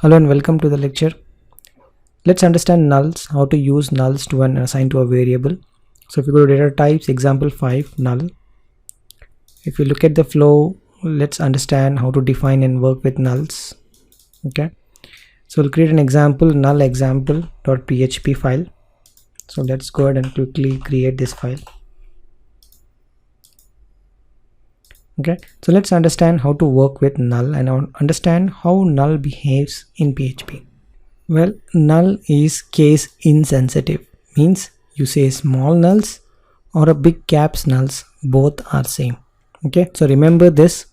Hello and welcome to the lecture. Let's understand nulls, how to use nulls to assign to a variable. So if you go to data types, example 5, null. If you look at the flow, let's understand how to define and work with nulls. Okay. So we'll create an example, null example.php file. So let's go ahead and quickly create this file. Okay, so let's understand how to work with null and understand how null behaves in PHP. Well, null is case insensitive, means you say small nulls or a big caps nulls, both are same. Okay, so remember this,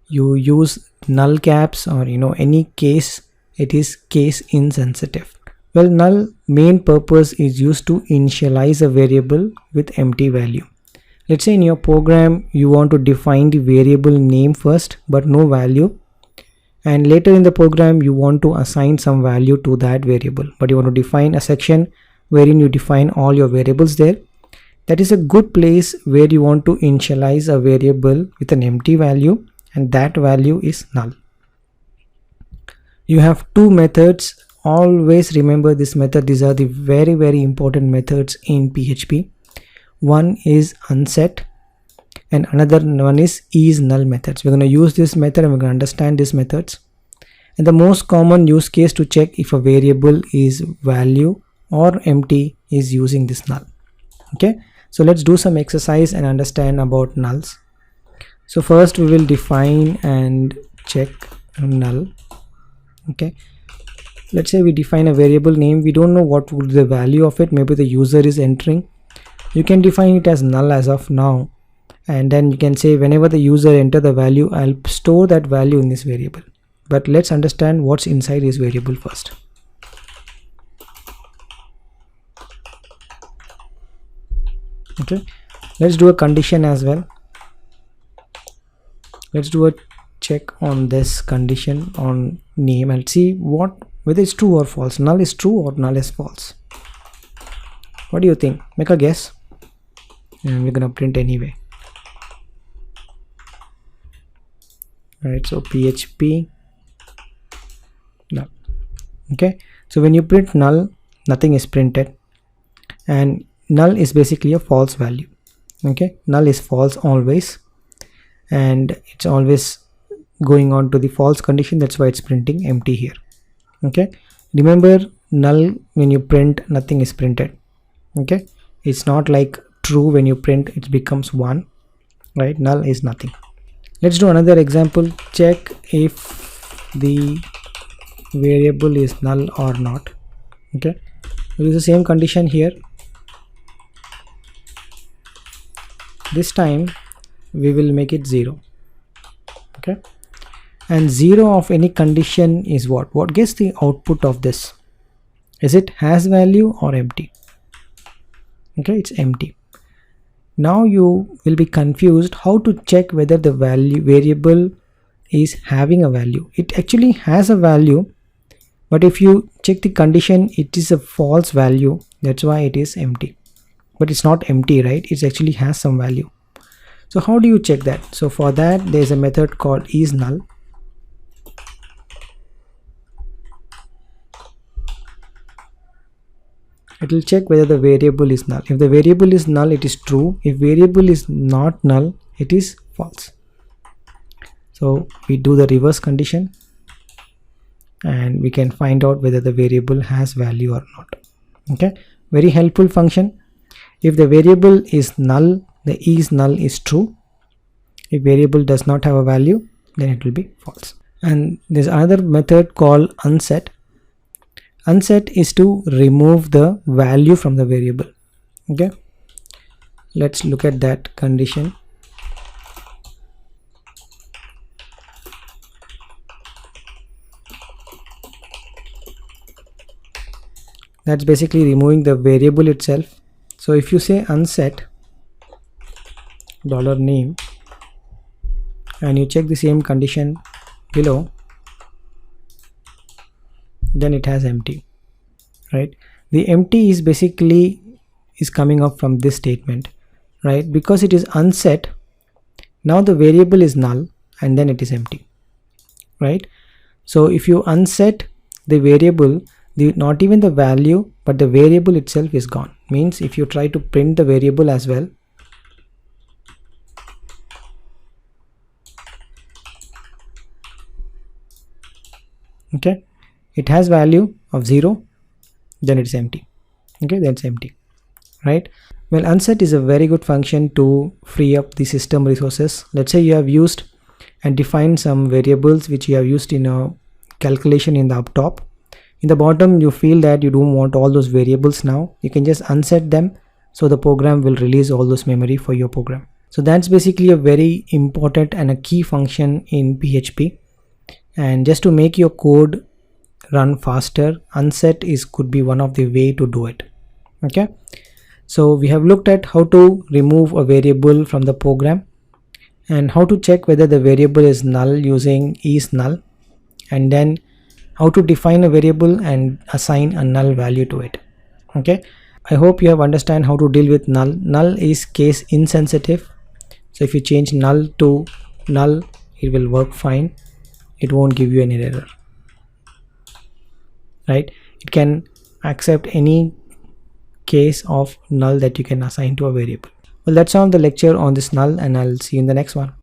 you use null caps or any case, it is case insensitive. Well, null main purpose is used to initialize a variable with empty value. Let's say in your program you want to define the variable name first but no value, and later in the program you want to assign some value to that variable, but you want to define a section wherein you define all your variables there. That is a good place where you want to initialize a variable with an empty value, and that value is null. You have two methods. Always remember this method. These are the very important methods in PHP. One is unset and another one is null methods. We're going to use this method and we're going to understand these methods. And the most common use case to check if a variable is value or empty is using this null. Okay, so let's do some exercise and understand about nulls. So first we will define and check null. Okay, let's say we define a variable name. We don't know what would be the value of it. Maybe the user is entering. You can define it as null as of now, and then you can say whenever the user enter the value, I'll store that value in this variable. But let's understand what's inside this variable first. Okay, let's do a condition as well. Let's do a check on this condition on name and see whether it's true or false. Null is true or null is false. What do you think? Make a guess. And we're gonna print anyway. Right, so PHP null. Okay, so when you print null, nothing is printed, and null is basically a false value. Okay, null is false always, and it's always going on to the false condition. That's why it's printing empty here. Okay, remember null, when you print, nothing is printed. Okay, it's not like true, when you print it becomes 1, right? Null is nothing. Let's do another example. Check if the variable is null or not. Okay, we'll use the same condition here. This time we will make it 0. Okay, and 0 of any condition is what gets the output of this? Is it has value or empty? Okay, it's empty. Now you will be confused how to check whether the variable is having a value. It actually has a value, but if you check the condition, it is a false value. That's why it is empty. But it's not empty, right? It actually has some value. So how do you check that? So for that, there's a method called isNull. It will check whether the variable is null. If the variable is null, it is true. If variable is not null, it is false. So we do the reverse condition and we can find out whether the variable has value or not. Okay, very helpful function. If the variable is null, the isNull is true. If variable does not have a value, then it will be false. And there's another method called unset. Unset is to remove the value from the variable. Okay, let's look at that condition. That's basically removing the variable itself. So if you say unset $name and you check the same condition below, then it has empty, right? The empty is basically coming up from this statement, right? Because it is unset, now the variable is null and then it is empty, right? So if you unset the variable, not even the value, but the variable itself is gone. Means if you try to print the variable as well, okay, it has value of 0, then it's empty. Okay, that's empty, right? Well, unset is a very good function to free up the system resources. Let's say you have used and defined some variables which you have used in a calculation in the up top. In the bottom, you feel that you don't want all those variables now. You can just unset them, so the program will release all those memory for your program. So that's basically a very important and a key function in PHP. And just to make your code run faster, unset could be one of the way to do it. Okay, so we have looked at how to remove a variable from the program and how to check whether the variable is null using isNull, and then how to define a variable and assign a null value to it. Okay, I hope you have understand how to deal with null. Null is case insensitive, so if you change null to null, it will work fine. It won't give you any error, right? It can accept any case of null that you can assign to a variable. Well, that's all the lecture on this null, and I'll see you in the next one.